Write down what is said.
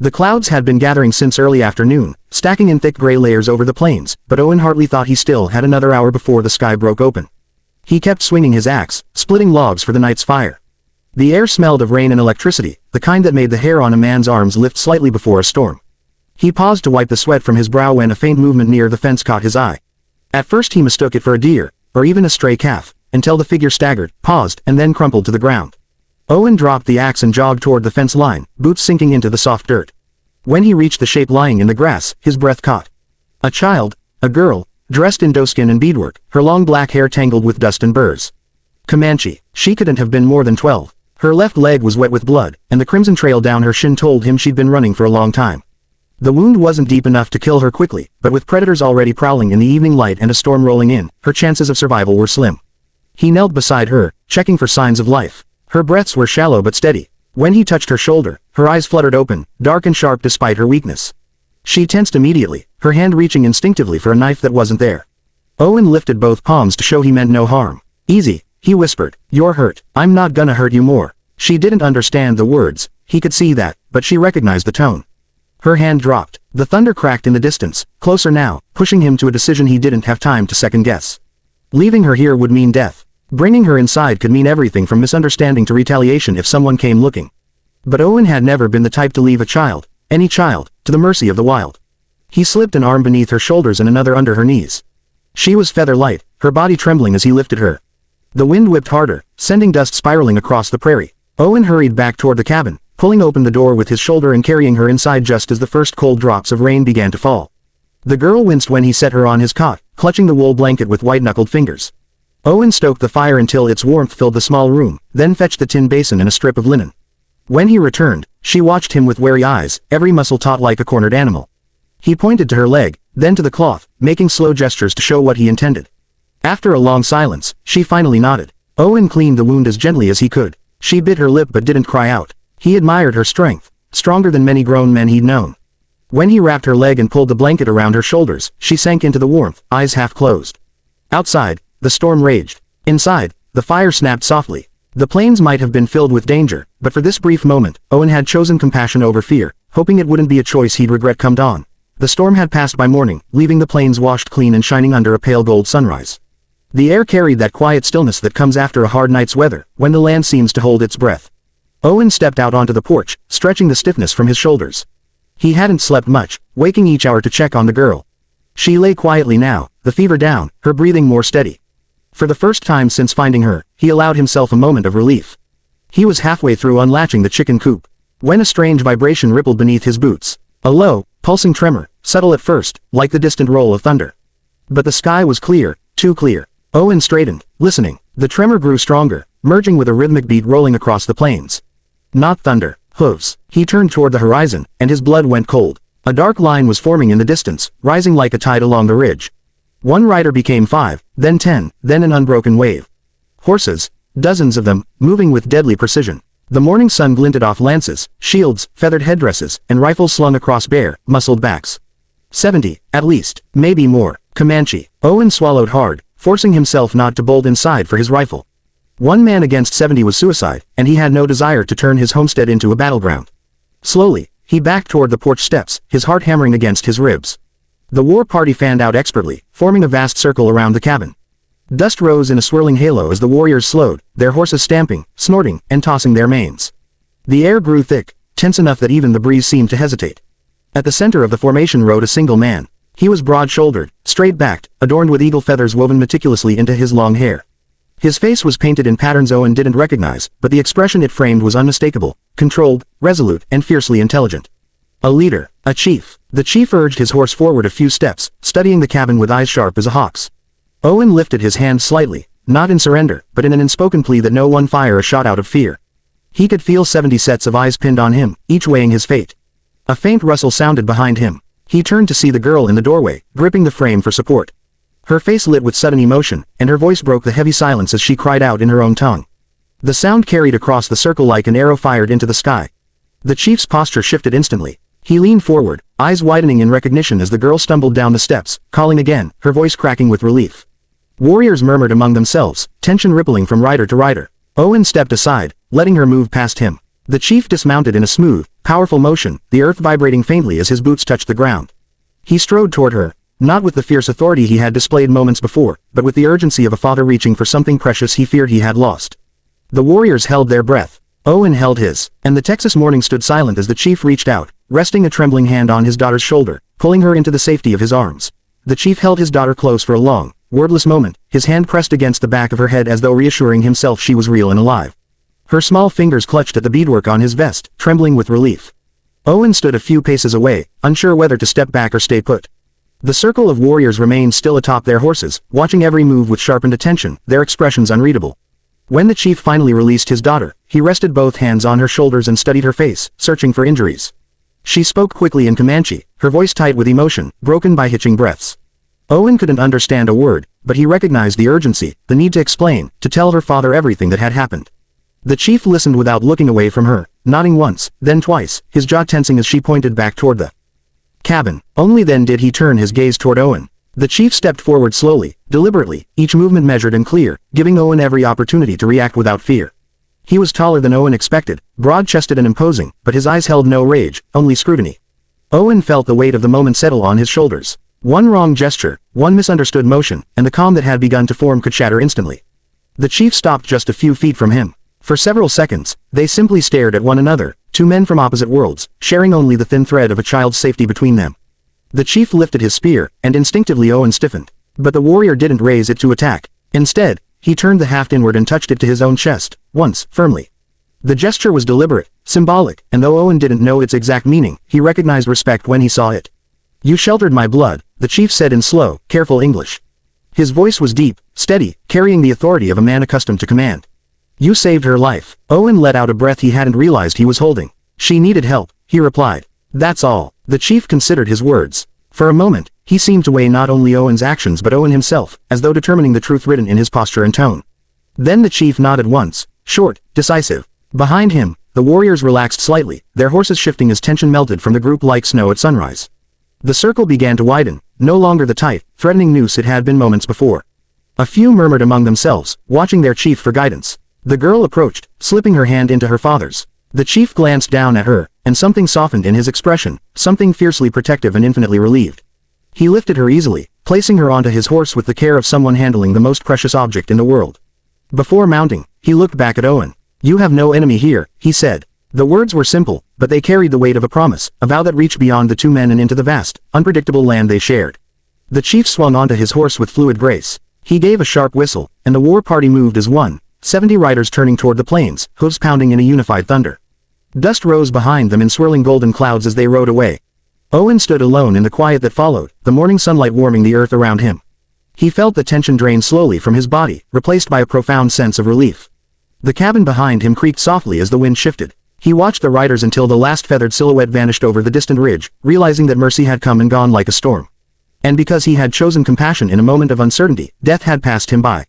The clouds had been gathering since early afternoon, stacking in thick gray layers over the plains, but Owen hardly thought he still had another hour before the sky broke open. He kept swinging his axe, splitting logs for the night's fire. The air smelled of rain and electricity, the kind that made the hair on a man's arms lift slightly before a storm. He paused to wipe the sweat from his brow when a faint movement near the fence caught his eye. At first he mistook it for a deer, or even a stray calf, until the figure staggered, paused, and then crumpled to the ground. Owen dropped the axe and jogged toward the fence line, boots sinking into the soft dirt. When he reached the shape lying in the grass, his breath caught. A child, a girl, dressed in doeskin and beadwork, her long black hair tangled with dust and burrs. Comanche, she couldn't have been more than 12. Her left leg was wet with blood, and the crimson trail down her shin told him she'd been running for a long time. The wound wasn't deep enough to kill her quickly, but with predators already prowling in the evening light and a storm rolling in, her chances of survival were slim. He knelt beside her, checking for signs of life. Her breaths were shallow but steady. When he touched her shoulder, her eyes fluttered open, dark and sharp despite her weakness. She tensed immediately, her hand reaching instinctively for a knife that wasn't there. Owen lifted both palms to show he meant no harm. "Easy," he whispered. "You're hurt. I'm not gonna hurt you more." She didn't understand the words, he could see that, but she recognized the tone. Her hand dropped. The thunder cracked in the distance, closer now, pushing him to a decision he didn't have time to second-guess. Leaving her here would mean death. Bringing her inside could mean everything from misunderstanding to retaliation if someone came looking. But Owen had never been the type to leave a child, any child, to the mercy of the wild. He slipped an arm beneath her shoulders and another under her knees. She was feather light, her body trembling as he lifted her. The wind whipped harder, sending dust spiraling across the prairie. Owen hurried back toward the cabin, pulling open the door with his shoulder and carrying her inside just as the first cold drops of rain began to fall. The girl winced when he set her on his cot, clutching the wool blanket with white-knuckled fingers. Owen stoked the fire until its warmth filled the small room, then fetched the tin basin and a strip of linen. When he returned, she watched him with wary eyes, every muscle taut like a cornered animal. He pointed to her leg, then to the cloth, making slow gestures to show what he intended. After a long silence, she finally nodded. Owen cleaned the wound as gently as he could. She bit her lip but didn't cry out. He admired her strength, stronger than many grown men he'd known. When he wrapped her leg and pulled the blanket around her shoulders, she sank into the warmth, eyes half closed. Outside, the storm raged. Inside, the fire snapped softly. The plains might have been filled with danger, but for this brief moment, Owen had chosen compassion over fear, hoping it wouldn't be a choice he'd regret come dawn. The storm had passed by morning, leaving the plains washed clean and shining under a pale gold sunrise. The air carried that quiet stillness that comes after a hard night's weather, when the land seems to hold its breath. Owen stepped out onto the porch, stretching the stiffness from his shoulders. He hadn't slept much, waking each hour to check on the girl. She lay quietly now, the fever down, her breathing more steady. For the first time since finding her, he allowed himself a moment of relief. He was halfway through unlatching the chicken coop, when a strange vibration rippled beneath his boots. A low, pulsing tremor, subtle at first, like the distant roll of thunder. But the sky was clear, too clear. Owen straightened, listening. The tremor grew stronger, merging with a rhythmic beat rolling across the plains. Not thunder, hooves. He turned toward the horizon, and his blood went cold. A dark line was forming in the distance, rising like a tide along the ridge. One rider became 5, then 10, then an unbroken wave. Horses, dozens of them, moving with deadly precision. The morning sun glinted off lances, shields, feathered headdresses, and rifles slung across bare, muscled backs. 70, at least, maybe more. Comanche. Owen swallowed hard, forcing himself not to bolt inside for his rifle. One man against 70 was suicide, and he had no desire to turn his homestead into a battleground. Slowly, he backed toward the porch steps, his heart hammering against his ribs. The war party fanned out expertly, forming a vast circle around the cabin. Dust rose in a swirling halo as the warriors slowed, their horses stamping, snorting, and tossing their manes. The air grew thick, tense enough that even the breeze seemed to hesitate. At the center of the formation rode a single man. He was broad-shouldered, straight-backed, adorned with eagle feathers woven meticulously into his long hair. His face was painted in patterns Owen didn't recognize, but the expression it framed was unmistakable, controlled, resolute, and fiercely intelligent. A leader, a chief. The chief urged his horse forward a few steps, studying the cabin with eyes sharp as a hawk's. Owen lifted his hand slightly, not in surrender, but in an unspoken plea that no one fire a shot out of fear. He could feel 70 sets of eyes pinned on him, each weighing his fate. A faint rustle sounded behind him. He turned to see the girl in the doorway, gripping the frame for support. Her face lit with sudden emotion, and her voice broke the heavy silence as she cried out in her own tongue. The sound carried across the circle like an arrow fired into the sky. The chief's posture shifted instantly. He leaned forward, eyes widening in recognition as the girl stumbled down the steps, calling again, her voice cracking with relief. Warriors murmured among themselves, tension rippling from rider to rider. Owen stepped aside, letting her move past him. The chief dismounted in a smooth, powerful motion, the earth vibrating faintly as his boots touched the ground. He strode toward her, not with the fierce authority he had displayed moments before, but with the urgency of a father reaching for something precious he feared he had lost. The warriors held their breath. Owen held his, and the Texas morning stood silent as the chief reached out, resting a trembling hand on his daughter's shoulder, pulling her into the safety of his arms. The chief held his daughter close for a long, wordless moment, his hand pressed against the back of her head as though reassuring himself she was real and alive. Her small fingers clutched at the beadwork on his vest, trembling with relief. Owen stood a few paces away, unsure whether to step back or stay put. The circle of warriors remained still atop their horses, watching every move with sharpened attention, their expressions unreadable. When the chief finally released his daughter, he rested both hands on her shoulders and studied her face, searching for injuries. She spoke quickly in Comanche, her voice tight with emotion, broken by hitching breaths. Owen couldn't understand a word, but he recognized the urgency, the need to explain, to tell her father everything that had happened. The chief listened without looking away from her, nodding once, then twice, his jaw tensing as she pointed back toward the cabin. Only then did he turn his gaze toward Owen. The chief stepped forward slowly, deliberately, each movement measured and clear, giving Owen every opportunity to react without fear. He was taller than Owen expected, broad-chested and imposing, but his eyes held no rage, only scrutiny. Owen felt the weight of the moment settle on his shoulders. One wrong gesture, one misunderstood motion, and the calm that had begun to form could shatter instantly. The chief stopped just a few feet from him. For several seconds, they simply stared at one another, two men from opposite worlds, sharing only the thin thread of a child's safety between them. The chief lifted his spear, and instinctively Owen stiffened. But the warrior didn't raise it to attack. Instead, he turned the haft inward and touched it to his own chest, once, firmly. The gesture was deliberate, symbolic, and though Owen didn't know its exact meaning, he recognized respect when he saw it. "You sheltered my blood," the chief said in slow, careful English. His voice was deep, steady, carrying the authority of a man accustomed to command. "You saved her life." Owen let out a breath he hadn't realized he was holding. "She needed help," he replied. "That's all." The chief considered his words. For a moment, he seemed to weigh not only Owen's actions but Owen himself, as though determining the truth written in his posture and tone. Then the chief nodded once, short, decisive. Behind him, the warriors relaxed slightly, their horses shifting as tension melted from the group like snow at sunrise. The circle began to widen, no longer the tight, threatening noose it had been moments before. A few murmured among themselves, watching their chief for guidance. The girl approached, slipping her hand into her father's. The chief glanced down at her, and something softened in his expression, something fiercely protective and infinitely relieved. He lifted her easily, placing her onto his horse with the care of someone handling the most precious object in the world. Before mounting, he looked back at Owen. "You have no enemy here," he said. The words were simple, but they carried the weight of a promise, a vow that reached beyond the two men and into the vast, unpredictable land they shared. The chief swung onto his horse with fluid grace. He gave a sharp whistle, and the war party moved as one, 70 riders turning toward the plains, hooves pounding in a unified thunder. Dust rose behind them in swirling golden clouds as they rode away. Owen stood alone in the quiet that followed, the morning sunlight warming the earth around him. He felt the tension drain slowly from his body, replaced by a profound sense of relief. The cabin behind him creaked softly as the wind shifted. He watched the riders until the last feathered silhouette vanished over the distant ridge, realizing that mercy had come and gone like a storm. And because he had chosen compassion in a moment of uncertainty, death had passed him by.